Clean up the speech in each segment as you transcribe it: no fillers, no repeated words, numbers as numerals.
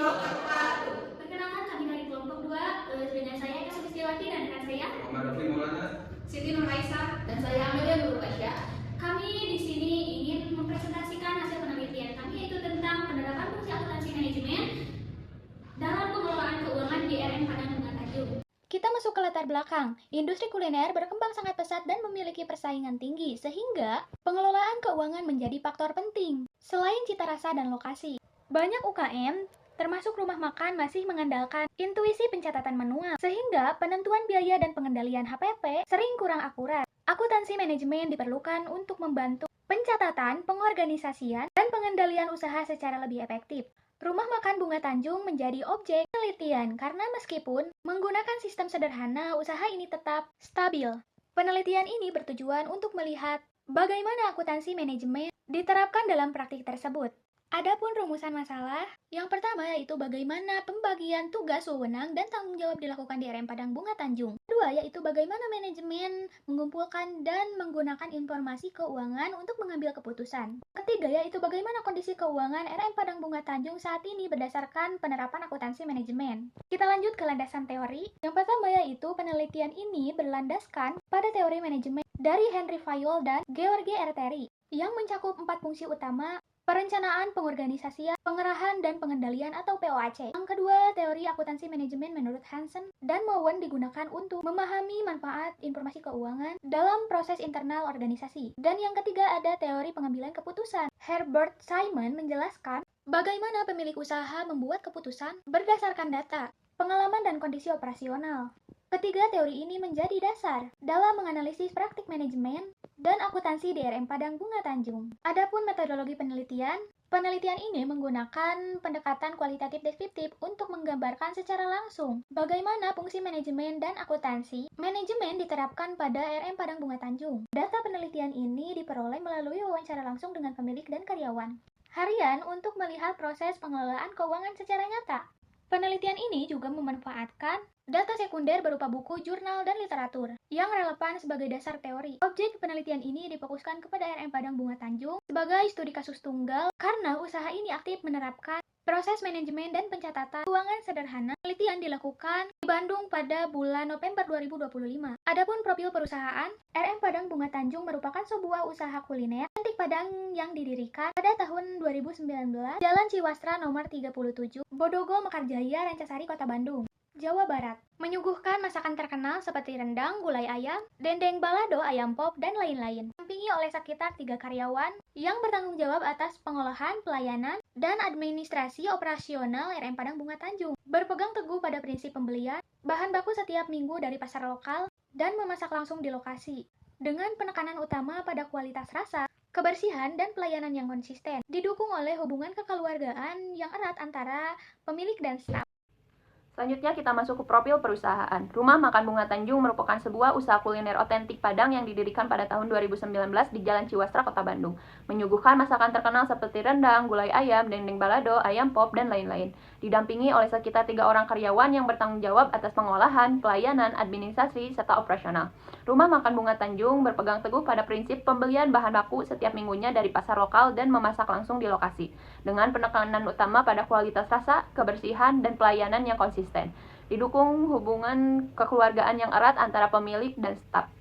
Perkenalkan kami dari kelompok 2 dengan saya Eka Sulistiawati dan rekan saya Muhammad Raffi Maulana, Siti Nuraisyah, dan saya Amelia Nurul Pasha. Kami di sini ingin mempresentasikan hasil penelitian kami yaitu tentang penerapan fungsi akuntansi manajemen dalam pengelolaan keuangan di RM Padang Bunga Tanjung. Kita masuk ke latar belakang. Industri kuliner berkembang sangat pesat dan memiliki persaingan tinggi, sehingga pengelolaan keuangan menjadi faktor penting. Selain cita rasa dan lokasi, banyak UKM, termasuk rumah makan, masih mengandalkan intuisi pencatatan manual, sehingga penentuan biaya dan pengendalian HPP sering kurang akurat. Akuntansi manajemen diperlukan untuk membantu pencatatan, pengorganisasian, dan pengendalian usaha secara lebih efektif. Rumah makan Bunga Tanjung menjadi objek penelitian karena meskipun menggunakan sistem sederhana, usaha ini tetap stabil. Penelitian ini bertujuan untuk melihat bagaimana akuntansi manajemen diterapkan dalam praktik tersebut. Adapun rumusan masalah, yang pertama yaitu bagaimana pembagian tugas, wewenang, dan tanggung jawab dilakukan di RM Padang Bunga Tanjung. Kedua yaitu bagaimana manajemen mengumpulkan dan menggunakan informasi keuangan untuk mengambil keputusan. Ketiga yaitu bagaimana kondisi keuangan RM Padang Bunga Tanjung saat ini berdasarkan penerapan akuntansi manajemen. Kita lanjut ke landasan teori. Yang pertama yaitu penelitian ini berlandaskan pada teori manajemen dari Henry Fayol dan George R. Terry yang mencakup 4 fungsi utama: perencanaan, pengorganisasian, pengerahan, dan pengendalian atau POAC. Yang kedua, teori akuntansi manajemen menurut Hansen dan Mowen digunakan untuk memahami manfaat informasi keuangan dalam proses internal organisasi. Dan yang ketiga ada teori pengambilan keputusan. Herbert Simon menjelaskan bagaimana pemilik usaha membuat keputusan berdasarkan data, pengalaman, dan kondisi operasional. Ketiga, teori ini menjadi dasar dalam menganalisis praktik manajemen dan akuntansi di RM Padang Bunga Tanjung. Adapun metodologi penelitian ini menggunakan pendekatan kualitatif deskriptif untuk menggambarkan secara langsung bagaimana fungsi manajemen dan akuntansi manajemen diterapkan pada RM Padang Bunga Tanjung. Data penelitian ini diperoleh melalui wawancara langsung dengan pemilik dan karyawan harian untuk melihat proses pengelolaan keuangan secara nyata. Penelitian ini juga memanfaatkan data sekunder berupa buku, jurnal, dan literatur yang relevan sebagai dasar teori. Objek penelitian ini difokuskan kepada RM Padang Bunga Tanjung sebagai studi kasus tunggal karena usaha ini aktif menerapkan proses manajemen dan pencatatan keuangan sederhana. Penelitian dilakukan di Bandung pada bulan November 2025. Adapun profil perusahaan, RM Padang Bunga Tanjung merupakan sebuah usaha kuliner cantik Padang yang didirikan pada tahun 2019, Jalan Ciwastra nomor 37, Bodogo, Mekarjaya, Rancasari, Kota Bandung, Jawa Barat. Menyuguhkan masakan terkenal seperti rendang, gulai ayam, dendeng balado, ayam pop, dan lain-lain. Didampingi oleh sekitar 3 karyawan yang bertanggung jawab atas pengolahan, pelayanan, dan administrasi operasional RM Padang Bunga Tanjung. Berpegang teguh pada prinsip pembelian bahan baku setiap minggu dari pasar lokal dan memasak langsung di lokasi. Dengan penekanan utama pada kualitas rasa, kebersihan, dan pelayanan yang konsisten, didukung oleh hubungan kekeluargaan yang erat antara pemilik dan staf. Selanjutnya kita masuk ke profil perusahaan. Rumah Makan Bunga Tanjung merupakan sebuah usaha kuliner otentik Padang yang didirikan pada tahun 2019 di Jalan Ciwastra, Kota Bandung. Menyuguhkan masakan terkenal seperti rendang, gulai ayam, dendeng balado, ayam pop, dan lain-lain. Didampingi oleh sekitar 3 orang karyawan yang bertanggung jawab atas pengolahan, pelayanan, administrasi, serta operasional. Rumah Makan Bunga Tanjung berpegang teguh pada prinsip pembelian bahan baku setiap minggunya dari pasar lokal dan memasak langsung di lokasi, dengan penekanan utama pada kualitas rasa, kebersihan, dan pelayanan yang konsisten. Didukung hubungan kekeluargaan yang erat antara pemilik dan staf.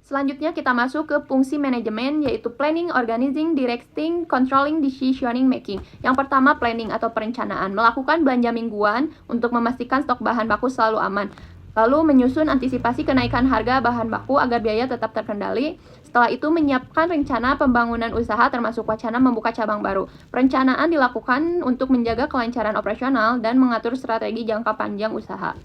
Selanjutnya kita masuk ke fungsi manajemen, yaitu planning, organizing, directing, controlling, decisioning making. Yang pertama, planning atau perencanaan, melakukan belanja mingguan untuk memastikan stok bahan baku selalu aman. Lalu menyusun antisipasi kenaikan harga bahan baku agar biaya tetap terkendali. Setelah itu menyiapkan rencana pembangunan usaha termasuk wacana membuka cabang baru. Perencanaan dilakukan untuk menjaga kelancaran operasional dan mengatur strategi jangka panjang usaha.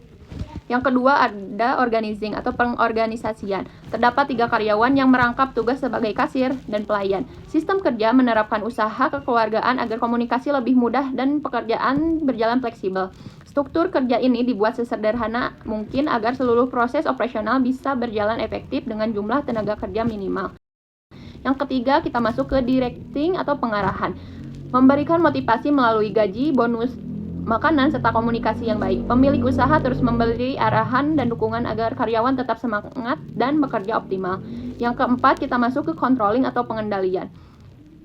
Yang kedua ada organizing atau pengorganisasian. Terdapat 3 karyawan yang merangkap tugas sebagai kasir dan pelayan. Sistem kerja menerapkan usaha kekeluargaan agar komunikasi lebih mudah dan pekerjaan berjalan fleksibel. Struktur kerja ini dibuat sesederhana mungkin agar seluruh proses operasional bisa berjalan efektif dengan jumlah tenaga kerja minimal. Yang ketiga, kita masuk ke directing atau pengarahan. Memberikan motivasi melalui gaji, bonus, makanan, serta komunikasi yang baik. Pemilik usaha terus memberi arahan dan dukungan agar karyawan tetap semangat dan bekerja optimal. Yang keempat, kita masuk ke controlling atau pengendalian.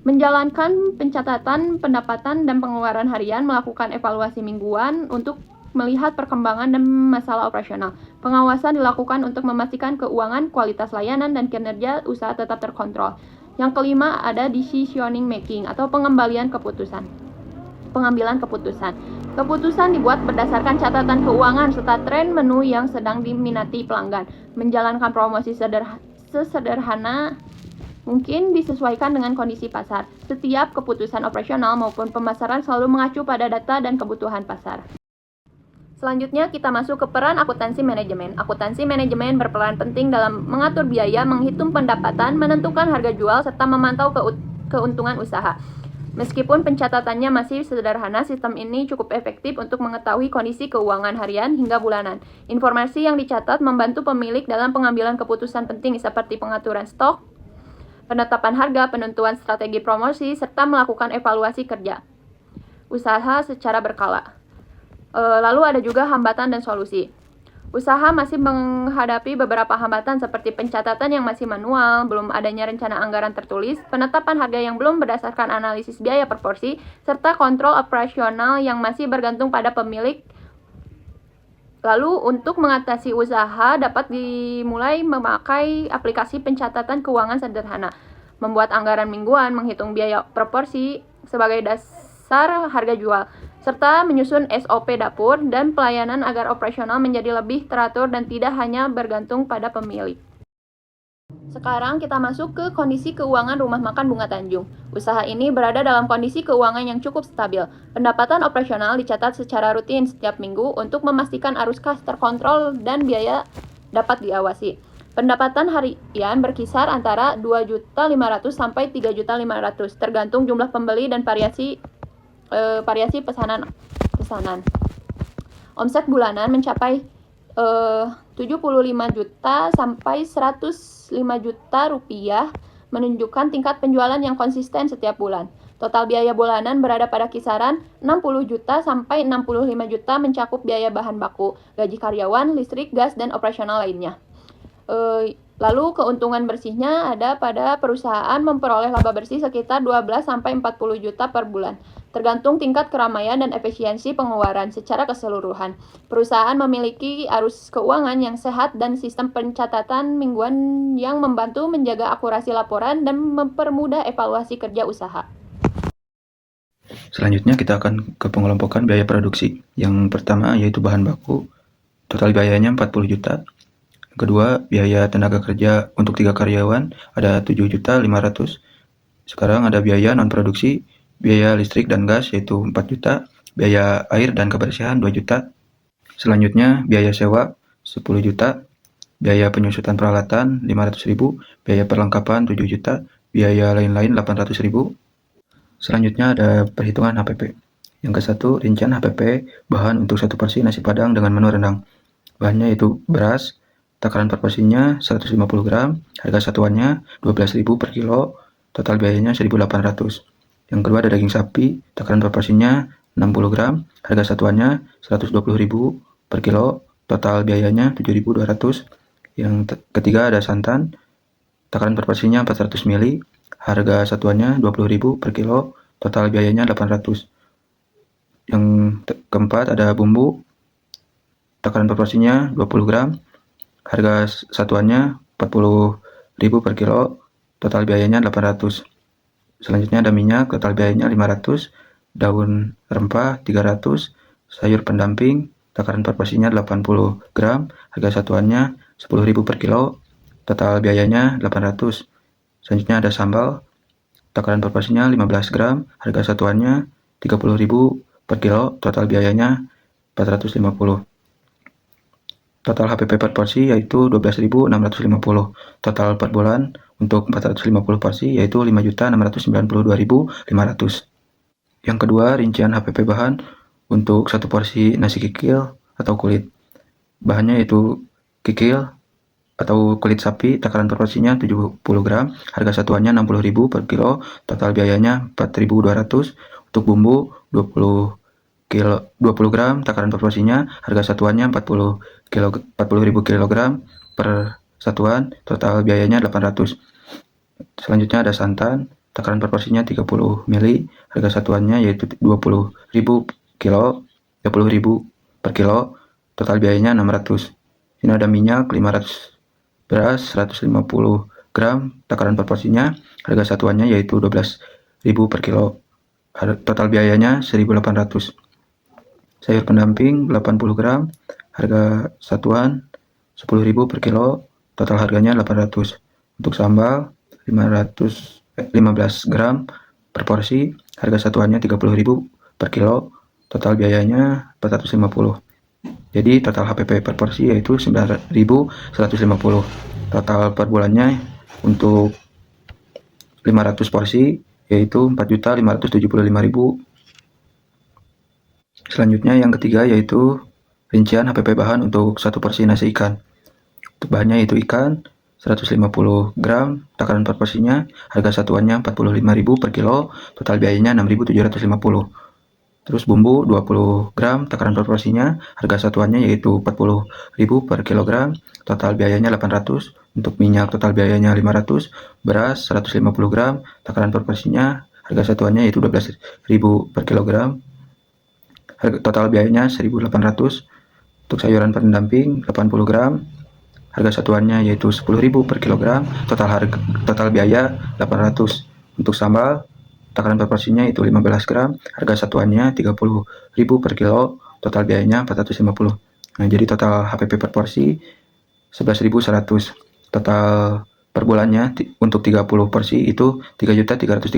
Menjalankan pencatatan pendapatan dan pengeluaran harian, melakukan evaluasi mingguan untuk melihat perkembangan dan masalah operasional. Pengawasan dilakukan untuk memastikan keuangan, kualitas layanan, dan kinerja usaha tetap terkontrol. Yang kelima ada decisioning making atau pengambilan keputusan. Keputusan dibuat berdasarkan catatan keuangan serta tren menu yang sedang diminati pelanggan. Menjalankan promosi sesederhana mungkin disesuaikan dengan kondisi pasar. Setiap keputusan operasional maupun pemasaran selalu mengacu pada data dan kebutuhan pasar. Selanjutnya kita masuk ke peran akuntansi manajemen. Akuntansi manajemen berperan penting dalam mengatur biaya, menghitung pendapatan, menentukan harga jual, serta memantau keuntungan usaha. Meskipun pencatatannya masih sederhana, sistem ini cukup efektif untuk mengetahui kondisi keuangan harian hingga bulanan. Informasi yang dicatat membantu pemilik dalam pengambilan keputusan penting seperti pengaturan stok, penetapan harga, penentuan strategi promosi, serta melakukan evaluasi kerja usaha secara berkala. Lalu ada juga hambatan dan solusi. Usaha masih menghadapi beberapa hambatan seperti pencatatan yang masih manual, belum adanya rencana anggaran tertulis, penetapan harga yang belum berdasarkan analisis biaya per porsi, serta kontrol operasional yang masih bergantung pada pemilik. Lalu untuk mengatasi usaha dapat dimulai memakai aplikasi pencatatan keuangan sederhana, membuat anggaran mingguan, menghitung biaya proporsi sebagai dasar harga jual, serta menyusun SOP dapur dan pelayanan agar operasional menjadi lebih teratur dan tidak hanya bergantung pada pemilik. Sekarang kita masuk ke kondisi keuangan Rumah Makan Bunga Tanjung. Usaha ini berada dalam kondisi keuangan yang cukup stabil. Pendapatan operasional dicatat secara rutin setiap minggu untuk memastikan arus kas terkontrol dan biaya dapat diawasi. Pendapatan harian berkisar antara 2.500.000 sampai 3.500.000 tergantung jumlah pembeli dan variasi pesanan. Omset bulanan mencapai 75 juta sampai 105 juta rupiah, menunjukkan tingkat penjualan yang konsisten setiap bulan. Total biaya bulanan berada pada kisaran 60 juta sampai 65 juta, mencakup biaya bahan baku, gaji karyawan, listrik, gas, dan operasional lainnya. Lalu keuntungan bersihnya ada pada perusahaan memperoleh laba bersih sekitar 12 sampai 40 juta per bulan, tergantung tingkat keramaian dan efisiensi pengeluaran secara keseluruhan. Perusahaan memiliki arus keuangan yang sehat dan sistem pencatatan mingguan yang membantu menjaga akurasi laporan dan mempermudah evaluasi kerja usaha. Selanjutnya kita akan ke pengelompokan biaya produksi. Yang pertama yaitu bahan baku, total biayanya 40 juta. Kedua, biaya tenaga kerja untuk 3 karyawan ada 7.500.000. Sekarang ada biaya non-produksi, biaya listrik dan gas yaitu 4 juta, biaya air dan kebersihan 2 juta. Selanjutnya, biaya sewa 10 juta, biaya penyusutan peralatan 500.000, biaya perlengkapan 7 juta, biaya lain-lain 800.000. Selanjutnya ada perhitungan HPP. Yang ke-1, rincian HPP bahan untuk 1 porsi nasi padang dengan menu rendang. Bahannya yaitu beras, takaran per porsinya 150 gram, harga satuannya 12.000 per kilo, total biayanya 1.800. Yang kedua ada daging sapi, takaran per porsinya 60 gram, harga satuannya 120.000 per kilo, total biayanya 7.200. Yang ketiga ada santan, takaran per porsinya 400 ml, harga satuannya 20.000 per kilo, total biayanya 800. Yang keempat ada bumbu, takaran per porsinya 20 gram, harga satuannya 40.000 per kilo, total biayanya 800. Selanjutnya ada minyak, total biayanya 500, daun rempah 300, sayur pendamping, takaran per porsinya 80 gram, harga satuannya 10.000 per kilo, total biayanya 800. Selanjutnya ada sambal, takaran per porsinya 15 gram, harga satuannya 30.000 per kilo, total biayanya 450. Total HPP per porsi yaitu 12.650. Total per bulan untuk 450 porsi yaitu 5.692.500. Yang kedua, rincian HPP bahan untuk 1 porsi nasi kikil atau kulit. Bahannya yaitu kikil atau kulit sapi, takaran per porsinya 70 gram, harga satuannya 60.000 per kilo, total biayanya 4.200. Untuk bumbu 20 gram, takaran per porsinya, harga satuannya 40.000 kg per satuan, total biayanya 800. Selanjutnya ada santan, takaran proporsinya 30 ml, harga satuannya yaitu 20.000 kilo, 30.000 per kilo, total biayanya 600. Sini ada minyak 500, beras 150 gram, takaran proporsinya, harga satuannya yaitu 12.000 per kilo, total biayanya 1.800. Sayur pendamping 80 gram, harga satuan 10.000 per kilo, total harganya 800. Untuk sambal 15 gram per porsi, harga satuannya 30.000 per kilo, total biayanya 450. Jadi total HPP per porsi yaitu 9.150. Total per bulannya untuk 500 porsi yaitu 4.575.000. Selanjutnya yang ketiga yaitu rincian HPP bahan untuk satu porsi nasi ikan. Untuk bahannya yaitu ikan 150 gram, takaran per porsinya, harga satuannya 45.000 per kilo, total biayanya 6.750. Terus bumbu 20 gram, takaran per porsinya, harga satuannya yaitu 40.000 per kilogram, total biayanya 800. Untuk minyak total biayanya 500, beras 150 gram, takaran per porsinya, harga satuannya yaitu 12.000 per kilogram, total biayanya 1.800. Untuk sayuran pendamping 80 gram, harga satuannya yaitu 10.000 per kilogram, total biaya 800. Untuk sambal, takaran per porsinya itu 15 gram, harga satuannya 30.000 per kilo, total biayanya 450. Nah, jadi total HPP per porsi 11.100. Total per bulannya untuk 30 porsi itu 3.330.000.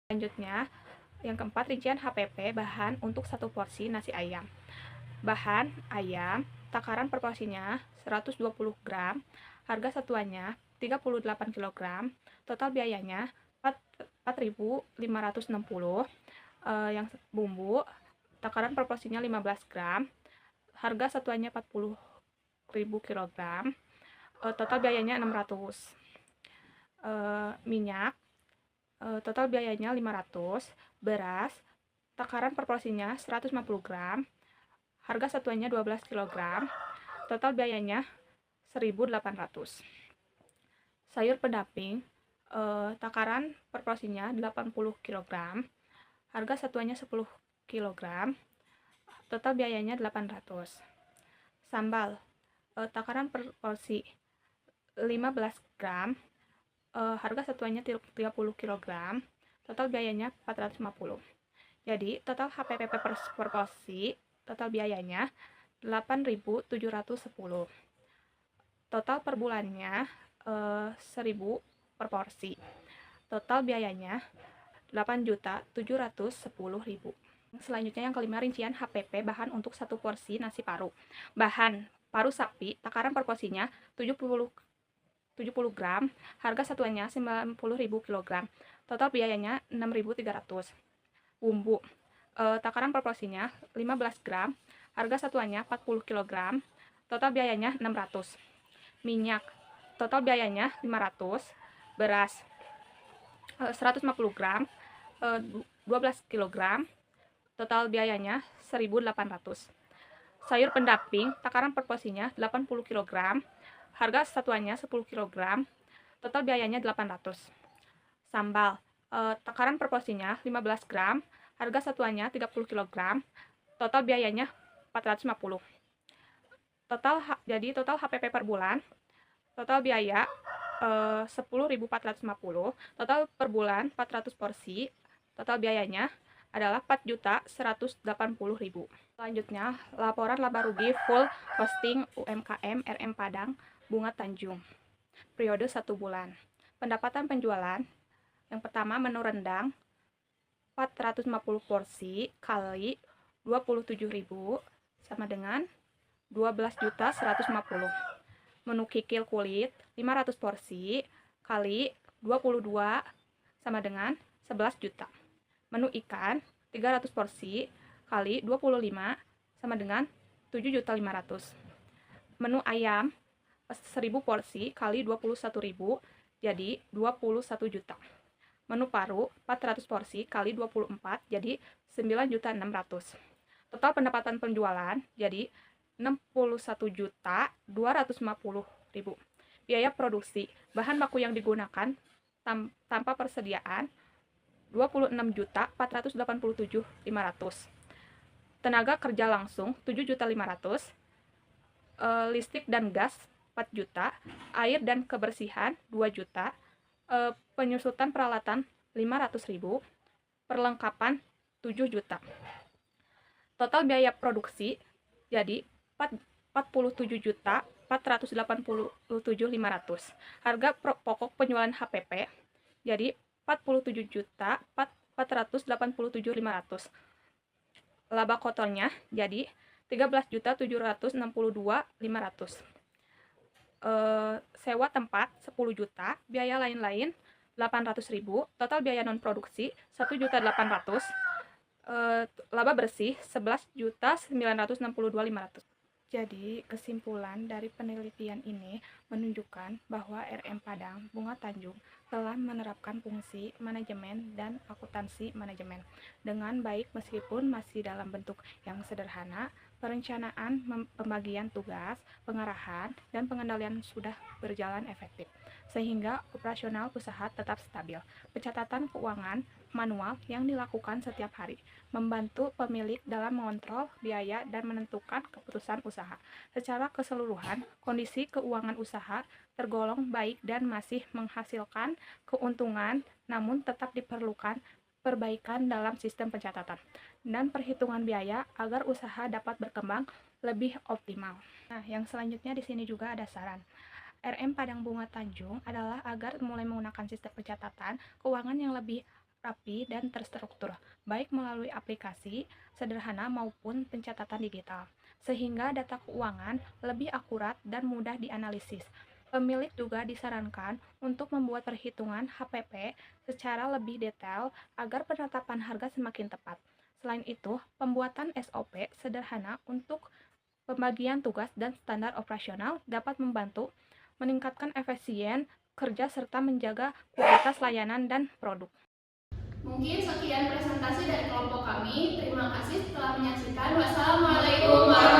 Selanjutnya, yang keempat, rincian HPP bahan untuk satu porsi nasi ayam. Bahan ayam, takaran per porsinya 120 gram, harga satuannya 38 kg, total biayanya 4.560. Yang bumbu, takaran per porsinya 15 gram, harga satuannya 40.000 kg, total biayanya 600. Minyak, total biayanya 500. Beras, takaran per porsinya 150 gram, harga satuannya 12 kg, total biayanya 1.800. Sayur pendamping, takaran per porsinya 80 kg, harga satuannya 10 kg, total biayanya 800. Sambal, takaran per porsi 15 gram, harga satuannya 30 kg, total biayanya 450. Jadi total HPP per porsi, total biayanya 8.710. Total per bulannya 1.000 per porsi. Total biayanya 8.710.000. Selanjutnya yang kelima, rincian HPP bahan untuk satu porsi nasi paru. Bahan paru sapi, takaran per porsinya 70 gram, harga satuannya 90.000 kg, total biayanya 6.300. Bumbu, takaran per porsinya 15 gram, harga satuannya 40 kg, total biayanya 600. Minyak, total biayanya 500. Beras 150 gram, 12 kg, total biayanya 1.800. Sayur pendamping, takaran per porsinya 80 kg, harga satuannya 10 kg, total biayanya 800. Sambal, takaran per porsinya 15 gram, harga satuannya 30 kg, total biayanya 450. Jadi total HPP per bulan, total biaya 10.450, total per bulan 400 porsi, total biayanya adalah 4.180.000. Selanjutnya, laporan laba rugi full costing UMKM RM Padang Bunga Tanjung. Periode 1 bulan. Pendapatan penjualan, yang pertama menu rendang 450 porsi kali 27.000 sama dengan 12.150. Menu kikil kulit 500 porsi kali 22 sama dengan 11 juta. Menu ikan 300 porsi kali 25 sama dengan 7.500.000. Menu ayam 1.000 porsi kali 21.000 jadi 21 juta. Menu paru 400 porsi kali 24 jadi 9.600.000. Total pendapatan penjualan jadi 61.250.000. Biaya produksi, bahan baku yang digunakan tanpa persediaan 26.487.500. Tenaga kerja langsung 7.500.000, listrik dan gas 4 juta, air dan kebersihan 2 juta, penyusutan peralatan 500.000, perlengkapan 7 juta. Total biaya produksi jadi 47.487.500. Harga pokok penjualan HPP jadi 47.487.500. Laba kotornya jadi 13.762.500. Sewa tempat 10 juta, biaya lain-lain 800.000, total biaya non produksi 1.800.000. Laba bersih 11.962.500. Jadi, kesimpulan dari penelitian ini menunjukkan bahwa RM Padang Bunga Tanjung telah menerapkan fungsi manajemen dan akuntansi manajemen dengan baik meskipun masih dalam bentuk yang sederhana. Perencanaan, pembagian tugas, pengarahan, dan pengendalian sudah berjalan efektif, sehingga operasional usaha tetap stabil. Pencatatan keuangan manual yang dilakukan setiap hari membantu pemilik dalam mengontrol biaya dan menentukan keputusan usaha. Secara keseluruhan, kondisi keuangan usaha tergolong baik dan masih menghasilkan keuntungan, namun tetap diperlukan perbaikan dalam sistem pencatatan dan perhitungan biaya agar usaha dapat berkembang lebih optimal. Nah, yang selanjutnya di sini juga ada saran. RM Padang Bunga Tanjung adalah agar mulai menggunakan sistem pencatatan keuangan yang lebih rapi dan terstruktur, baik melalui aplikasi sederhana maupun pencatatan digital, sehingga data keuangan lebih akurat dan mudah dianalisis. Pemilik juga disarankan untuk membuat perhitungan HPP secara lebih detail agar penetapan harga semakin tepat. Selain itu, pembuatan SOP sederhana untuk pembagian tugas dan standar operasional dapat membantu meningkatkan efisien kerja serta menjaga kualitas layanan dan produk. Mungkin sekian presentasi dari kelompok kami. Terima kasih telah menyaksikan. Wassalamualaikum warahmatullahi wabarakatuh.